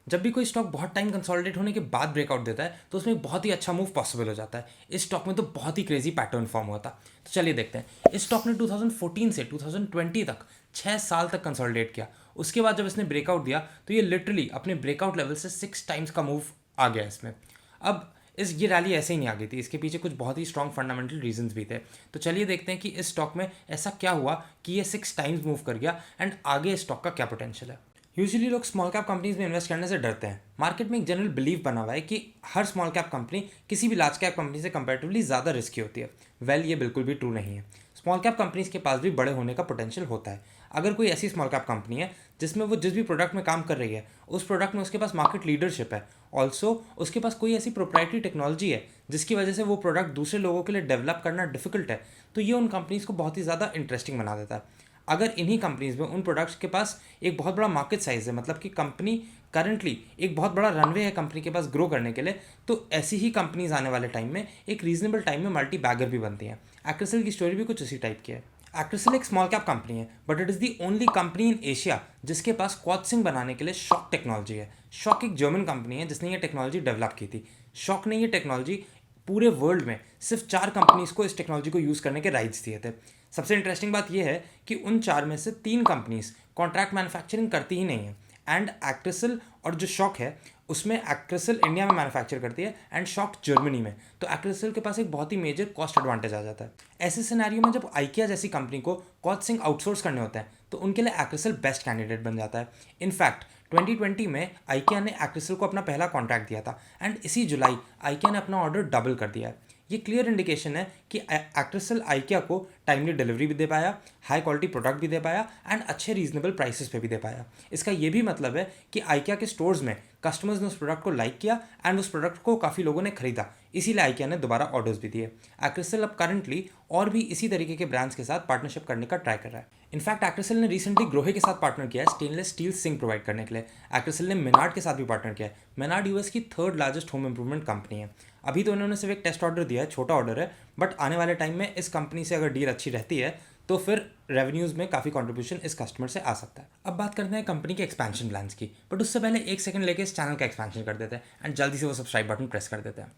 जब भी कोई स्टॉक बहुत टाइम कंसोलिडेट होने के बाद ब्रेकआउट देता है तो उसमें एक बहुत ही अच्छा मूव पॉसिबल हो जाता है। इस स्टॉक में तो बहुत ही क्रेजी पैटर्न फॉर्म हुआ था। तो चलिए देखते हैं। इस स्टॉक ने 2014 से 2020 तक 6 साल तक कंसोलिडेट किया। उसके बाद जब इसने ब्रेकआउट दिया तो ये लिटरली अपने ब्रेकआउट लेवल से 6 टाइम्स का मूव आ गया इसमें। अब ये रैली ऐसे ही नहीं आ गई थी, इसके पीछे कुछ बहुत ही स्ट्रॉन्ग फंडामेंटल रीजंस भी थे। तो चलिए देखते हैं कि इस स्टॉक में ऐसा क्या हुआ कि ये 6 टाइम्स मूव कर गया एंड आगे इस स्टॉक का क्या पोटेंशियल है। यूजुअली लोग स्मॉल कैप कंपनीज में इन्वेस्ट करने से डरते हैं। मार्केट में एक जनरल बिलीव बना हुआ है कि हर स्मॉल कैप कंपनी किसी भी लार्ज कैप कंपनी से कंपैरेटिवली ज़्यादा रिस्की होती है। ये बिल्कुल भी ट्रू नहीं है। स्मॉल कैप कंपनीज के पास भी बड़े होने का पोटेंशियल होता है। अगर कोई ऐसी स्मॉल कैप कंपनी है जिसमें वो जिस भी प्रोडक्ट में काम कर रही है उस प्रोडक्ट में उसके पास मार्केट लीडरशिप है, ऑल्सो उसके पास कोई ऐसी प्रोप्राइटरी टेक्नोलॉजी है जिसकी वजह से वो प्रोडक्ट दूसरे लोगों के लिए डेवलप करना डिफिकल्ट है, तो ये उन कंपनीज को बहुत ही ज़्यादा इंटरेस्टिंग बना देता है। अगर इन्हीं कंपनीज में उन प्रोडक्ट्स के पास एक बहुत बड़ा मार्केट साइज है, मतलब कि कंपनी करंटली एक बहुत बड़ा रनवे है कंपनी के पास ग्रो करने के लिए, तो ऐसी ही कंपनीज आने वाले टाइम में एक रीजनेबल टाइम में मल्टी बैगर भी बनती हैं। एक्ट्रेसल की स्टोरी भी कुछ उसी टाइप की है। एक्ट्रेसल एक स्मॉल कैप कंपनी है but it is the only company in Asia जिसके पास क्वार्ट्जिंग बनाने के लिए शॉक टेक्नोलॉजी है। शॉक एक जर्मन कंपनी है जिसने ये टेक्नोलॉजी डेवलप की थी। शॉक ने ये टेक्नोलॉजी पूरे वर्ल्ड में सिर्फ 4 कंपनीज को इस टेक्नोलॉजी को यूज़ करने के राइट्स दिए थे। सबसे इंटरेस्टिंग बात यह है कि उन 4 में से 3 कंपनीज कॉन्ट्रैक्ट मैन्युफैक्चरिंग करती ही नहीं है। एंड एक्ट्रेसल और जो शॉक है उसमें एक्ट्रेसल इंडिया में मैन्युफैक्चर करती है एंड शॉक जर्मनी में, तो एक्ट्रेसल के पास एक बहुत ही मेजर कॉस्ट एडवांटेज आ जाता है। ऐसे सिनेरियो में जब आइकिया जैसी कंपनी को कॉस्टिंग आउटसोर्स करने होते हैं तो उनके लिए एक्ट्रेसल बेस्ट कैंडिडेट बन जाता है। इनफैक्ट 2020 में आइकिया ने एक्ट्रेसल को अपना पहला कॉन्ट्रैक्ट दिया था एंड इसी जुलाई आइकिया ने अपना ऑर्डर डबल कर दिया है। ये क्लियर इंडिकेशन है कि एक्ट्रेसल आइकिया को टाइमली डिलीवरी भी दे पाया, हाई क्वालिटी प्रोडक्ट भी दे पाया एंड अच्छे रीजनेबल प्राइसेस पे भी दे पाया। इसका ये भी मतलब है कि आइकिया के स्टोर्स में कस्टमर्स ने उस प्रोडक्ट को लाइक किया एंड उस प्रोडक्ट को काफ़ी लोगों ने खरीदा, इसीलिए आइकिया ने दोबारा ऑर्डर्स भी दिए। एक्ट्रेसल अब करंटली और भी इसी तरीके के ब्रांड्स के साथ पार्टनरशिप करने का ट्राई कर रहा है। इनफैक्ट एक्ट्रेसल ने रिसेंटली ग्रोहे के साथ पार्टनर किया है स्टेनलेस स्टील सिंक प्रोवाइड करने के लिए। एक्ट्रेसल ने मेनार्ड के साथ भी पार्टनर किया है। मेनार्ड यूएस की 3rd largest home improvement company है। अभी तो उन्होंने सिर्फ एक टेस्ट ऑर्डर दिया है, छोटा ऑर्डर है, बट आने वाले टाइम में इस कंपनी से अगर डील अच्छी रहती है तो फिर रेवेन्यूज़ में काफ़ी कंट्रीब्यूशन इस कस्टमर से आ सकता है। अब बात करते हैं कंपनी के एक्सपेंशन प्लान्स की, बट उससे पहले एक सेकंड लेके इस चैनल का एक्सपेंशन कर देते हैं एंड जल्दी से वो सब्सक्राइब बटन प्रेस कर देते हैं।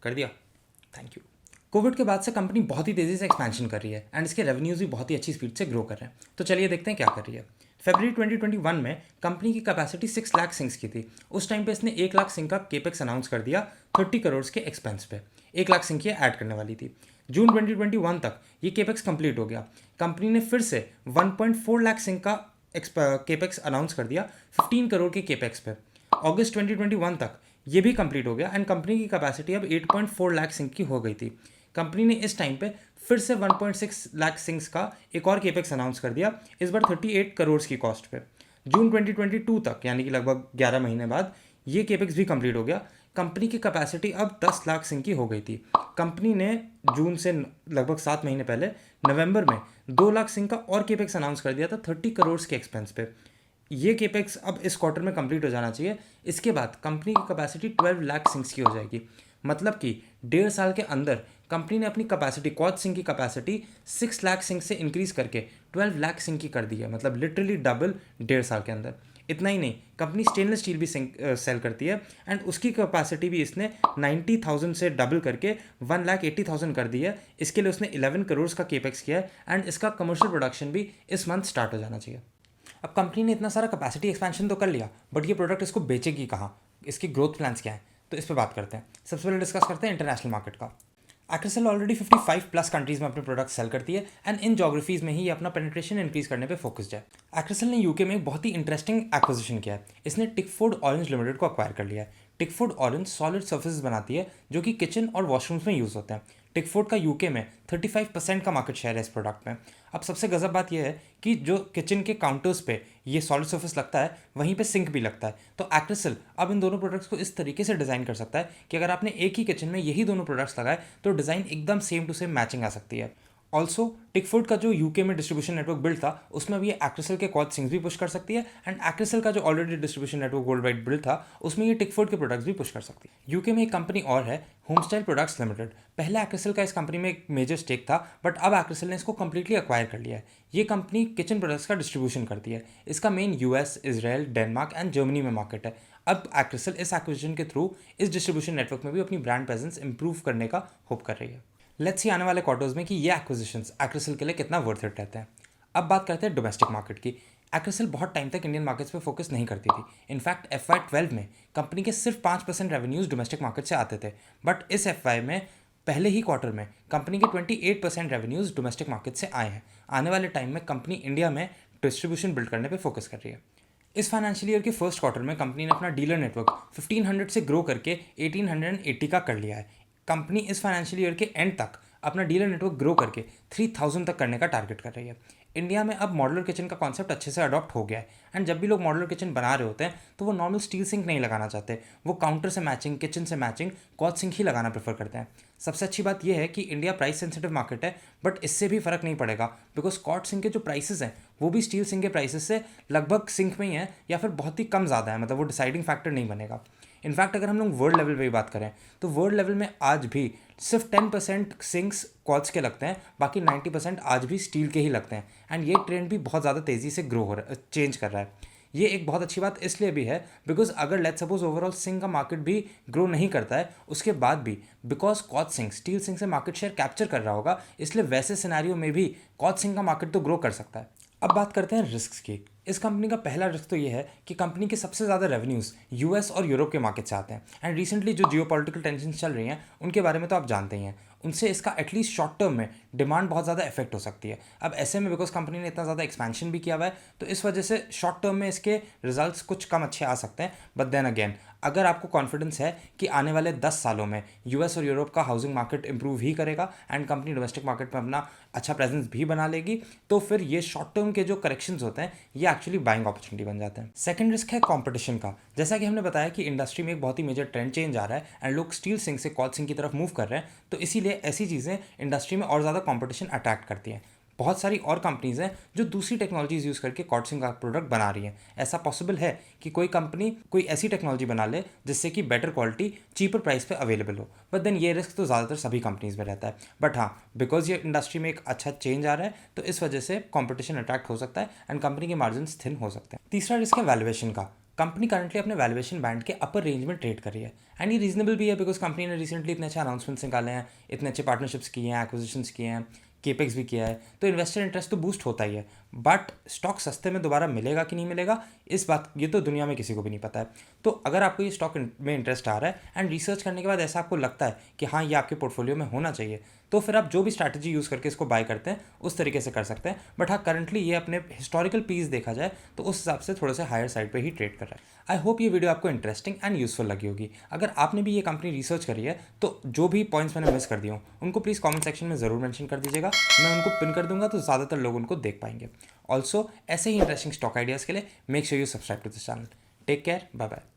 कर दिया, थैंक यू। कोविड के बाद से कंपनी बहुत ही तेज़ी से एक्सपेंशन कर रही है एंड इसके रेवेन्यूज़ भी बहुत ही अच्छी स्पीड से ग्रो कर रहे हैं। तो चलिए देखते हैं क्या कर रही है। फरवरी 2021 में कंपनी की कैपेसिटी 6 लाख सिंक्स की थी। उस टाइम पे इसने 1 लाख सिंक का केपेक्स अनाउंस कर दिया 30 करोड़ के एक्सपेंस पे। 1 लाख सिंक ये ऐड करने वाली थी। जून 2021 तक ये केपेक्स कंप्लीट हो गया। कंपनी ने फिर से 1.4 लाख सिंक का केपेक्स अनाउंस कर दिया 15 करोड़ के केपेक्स पे। अगस्त 2021 तक ये भी कंप्लीट हो गया एंड कंपनी की कैपेसिटी अब 8.4 लाख सिंक की हो गई थी। कंपनी ने इस टाइम पे फिर से 1.6 लाख सिंक्स का एक और केपेक्स अनाउंस कर दिया, इस बार 38 करोड़ की कॉस्ट पे। जून 2022 तक यानी कि लगभग 11 महीने बाद ये केपेक्स भी कंप्लीट हो गया। कंपनी की कैपेसिटी अब 10 लाख सिंक की हो गई थी। कंपनी ने जून से लगभग 7 महीने पहले नवंबर में 2 लाख सिंक का और केपेक्स अनाउंस कर दिया था 30 करोड़ के एक्सपेंस पे। ये केपेक्स अब इस क्वार्टर में कंप्लीट हो जाना चाहिए। इसके बाद कंपनी की कैपेसिटी 12 लाख सिंक्स की हो जाएगी। मतलब कि 1.5 साल के अंदर कंपनी ने अपनी कैपेसिटी क्वाड सिंक की कैपेसिटी 6 लाख सिंक से इंक्रीज करके 12 लाख सिंक की कर दी है, मतलब लिटरली डबल 1.5 साल के अंदर। इतना ही नहीं, कंपनी स्टेनलेस स्टील भी सेल करती है एंड उसकी कैपेसिटी भी इसने 90,000 से डबल करके 1,80,000 कर दी है। इसके लिए उसने 11 करोड़ का केपेक्स किया है एंड इसका कमर्शियल प्रोडक्शन भी इस मंथ स्टार्ट हो जाना चाहिए। अब कंपनी ने इतना सारा कैपेसिटी एक्सपेंशन तो कर लिया, बट ये प्रोडक्ट इसको बेचेगी कहाँ, इसकी ग्रोथ प्लान्स क्या हैं, तो इस पर बात करते हैं। सबसे पहले डिस्कस करते हैं इंटरनेशनल मार्केट का। एक्ट्रेसल ऑलरेडी 55 प्लस कंट्रीज में अपने प्रोडक्ट सेल करती है एंड इन जोग्राफीज में ही ये अपना पेनिट्रेशन इंक्रीज करने पे फोकस्ड है। एक्ट्रेसल ने यूके में एक बहुत ही इंटरेस्टिंग एक्विजिशन किया है। इसने टिकफोर्ड ऑरेंज लिमिटेड को अक्वायर कर लिया है। टिकफोर्ड ऑरेंज सॉलिड सर्फेसेस बनाती है जो कि किचन और वॉशरूम्स में यूज़ होते हैं। टिकफोर्ड का यूके में 35% का मार्केट शेयर है इस प्रोडक्ट में। अब सबसे गजब बात यह है कि जो किचन के काउंटर्स पे ये सॉलिड सर्फेस लगता है वहीं पे सिंक भी लगता है। तो एक्ट्रेसल अब इन दोनों प्रोडक्ट्स को इस तरीके से डिज़ाइन कर सकता है कि अगर आपने एक ही किचन में यही दोनों प्रोडक्ट्स लगाए तो डिज़ाइन एकदम सेम टू सेम मैचिंग आ सकती है। ऑल्सो टिकफोर्ड का जो यूके में डिस्ट्रीब्यूशन नेटवर्क बिल्ड था उसमें अब ये एक्ट्रेसल के कॉच सिंग्स भी पुश कर सकती है, एंड एक्ट्रेसल का जो already distribution network world wide build था उसमें ये टिकफोर्ड के प्रोडक्ट्स भी पुश कर सकती है। यूके में एक कंपनी और है, होमस्टाइल प्रोडक्ट्स लिमिटेड। पहले एक्ट्रेसल का इस कंपनी में एक मेजर स्टेक था, बट अब एक्ट्रेसल ने इसको कंप्लीटली अक्वायर कर लिया है। ये कंपनी किचन प्रोडक्ट्स का डिस्ट्रीब्यूशन करती है। इसका main US, Israel, Denmark and Germany में मार्केट है। अब एक्ट्रेसल इस एक्विजिशन के थ्रू इस डिस्ट्रीब्यूशन नेटवर्क में भी अपनी ब्रांड प्रेजेंस इंप्रूव करने का होप कर रही है। लेट्स सी आने वाले क्वार्टर्स में कि ये एक्विजिशंस एक्ट्रेसल के लिए कितना वर्थ इट रहते हैं। अब बात करते हैं डोमेस्टिक मार्केट की। एक्ट्रेसल बहुत टाइम तक इंडियन मार्केट्स पे फोकस नहीं करती थी। इनफैक्ट FY12 में कंपनी के सिर्फ 5% रेवेन्यूज डोमेस्टिक मार्केट से आते थे, बट इस FY में पहले ही क्वार्टर में कंपनी के 28% रेवेन्यूज डोमेस्टिक मार्केट से आए हैं। आने वाले टाइम में कंपनी इंडिया में डिस्ट्रीब्यूशन बिल्ड करने पर फोकस कर रही है। इस फाइनेंशियल ईयर के फर्स्ट क्वार्टर में कंपनी ने अपना डीलर नेटवर्क 1500 से ग्रो करके 1880 का कर लिया है। कंपनी इस फाइनेंशियल ईयर के एंड तक अपना डीलर नेटवर्क ग्रो करके 3000 तक करने का टारगेट कर रही है। इंडिया में अब मॉडुलर किचन का कॉन्सेप्ट अच्छे से अडॉप्ट हो गया है, एंड जब भी लोग मॉडुलर किचन बना रहे होते हैं तो वो नॉर्मल स्टील सिंक नहीं लगाना चाहते, वो काउंटर से मैचिंग, किचन से मैचिंग कॉच सिंक ही लगाना प्रेफर करते हैं। सबसे अच्छी बात यह है कि इंडिया प्राइस सेंसिटिव मार्केट है, बट इससे भी फर्क नहीं पड़ेगा, बिकॉज कॉच सिंक के जो प्राइसेस हैं वो भी स्टील सिंक के प्राइसेस से लगभग सिंक में ही है या फिर बहुत ही कम ज़्यादा है, मतलब वो डिसाइडिंग फैक्टर नहीं बनेगा। इनफैक्ट अगर हम लोग वर्ल्ड लेवल पे भी बात करें तो वर्ल्ड लेवल में आज भी सिर्फ 10% सिंक्स कॉच के लगते हैं, बाकी 90% आज भी स्टील के ही लगते हैं। एंड ये ट्रेंड भी बहुत ज़्यादा तेज़ी से ग्रो हो रहा है, चेंज कर रहा है। ये एक बहुत अच्छी बात इसलिए भी है बिकॉज अगर लेट्स सपोज ओवरऑल सिंक का मार्केट भी ग्रो नहीं करता है उसके बाद भी, because quartz sink steel sink से मार्केट शेयर कैप्चर कर रहा होगा, इसलिए वैसे सिनेरियो में भी कॉच सिंक का मार्केट तो ग्रो कर सकता है। अब बात करते हैं रिस्क की। इस कंपनी का पहला रिस्क तो ये है कि कंपनी के सबसे ज़्यादा रेवेन्यूज़ यूएस और यूरोप के मार्केट से आते हैं, एंड रिसेंटली जो जियोपॉलिटिकल टेंशन चल रही हैं उनके बारे में तो आप जानते ही हैं, उनसे इसका एटलीस्ट शॉर्ट टर्म में डिमांड बहुत ज़्यादा इफेक्ट हो सकती है। अब ऐसे में बिकॉज कंपनी ने इतना ज़्यादा एक्सपेंशन भी किया हुआ है तो इस वजह से शॉर्ट टर्म में इसके रिजल्ट्स कुछ कम अच्छे आ सकते हैं, बट देन अगेन अगर आपको कॉन्फिडेंस है कि आने वाले 10 सालों में यूएस और यूरोप का हाउसिंग मार्केट इंप्रूव ही करेगा एंड कंपनी डोमेस्टिक मार्केट में अपना अच्छा प्रेजेंस भी बना लेगी, तो फिर ये शॉर्ट टर्म के जो करेक्शंस होते हैं ये एक्चुअली बाइंग अपॉर्चुनिटी बन जाते हैं। सेकंड रिस्क है कंपटीशन का। जैसा कि हमने बताया कि इंडस्ट्री में एक बहुत ही मेजर ट्रेंड चेंज आ रहा है एंड लोग स्टील सिंक से कॉच सिंक की तरफ मूव कर रहे हैं, तो इसीलिए ऐसी चीज़ें इंडस्ट्री में और ज़्यादा कंपटीशन अट्रैक्ट करती हैं। बहुत सारी और कंपनीज हैं जो दूसरी टेक्नोलॉजीज यूज़ करके कॉच सिंक का प्रोडक्ट बना रही हैं। ऐसा पॉसिबल है कि कोई कंपनी कोई ऐसी टेक्नोलॉजी बना ले जिससे कि बेटर क्वालिटी चीपर प्राइस पे अवेलेबल हो, बट देन ये रिस्क तो ज़्यादातर सभी कंपनीज में रहता है। बट हाँ, बिकॉज ये इंडस्ट्री में एक अच्छा चेंज आ रहा है तो इस वजह से कॉम्पिटिशन अट्रैक्ट हो सकता है एंड कंपनी के मार्जिन थिन हो सकते हैं। तीसरा रिस्क है वैल्यूएशन का। कंपनी करंटली अपने वैल्यूएशन बैंड के अपर रेंज में ट्रेड कर रही है, एंड ये रीजनेबल भी है बिकॉज कंपनी ने रिसेंटली इतने अच्छे अनाउंसमेंट्स निकाले हैं, इतने अच्छे पार्टनरशिप्स किए हैं, एक्विजिशंस किए हैं, केपेक्स भी किया है, तो इन्वेस्टर इंटरेस्ट तो बूस्ट होता ही है। बट स्टॉक सस्ते में दोबारा मिलेगा कि नहीं मिलेगा इस बात ये तो दुनिया में किसी को भी नहीं पता है। तो अगर आपको ये स्टॉक में इंटरेस्ट आ रहा है एंड रिसर्च करने के बाद ऐसा आपको लगता है कि हाँ ये आपके पोर्टफोलियो में होना चाहिए, तो फिर आप जो भी स्ट्रैटेजी यूज़ करके इसको बाय करते हैं उस तरीके से कर सकते हैं। बट हाँ, करंटली ये अपने हिस्टोरिकल पीस देखा जाए तो उस हिसाब से थोड़े से हायर साइड पे ही ट्रेड कर रहा है। आई होप ये वीडियो आपको इंटरेस्टिंग एंड यूजफुल लगी होगी। अगर आपने भी ये कंपनी रिसर्च करी है तो जो भी पॉइंट्स मैंने मिस कर दिए हूँ उनको प्लीज़ कमेंट सेक्शन में ज़रूर मेंशन कर दीजिएगा, मैं उनको पिन कर दूंगा तो ज़्यादातर लोग उनको देख पाएंगे। ऑल्सो ऐसे ही इंटरेस्टिंग स्टॉक आइडियाज़ के लिए make sure you subscribe to this channel. Take care, bye bye.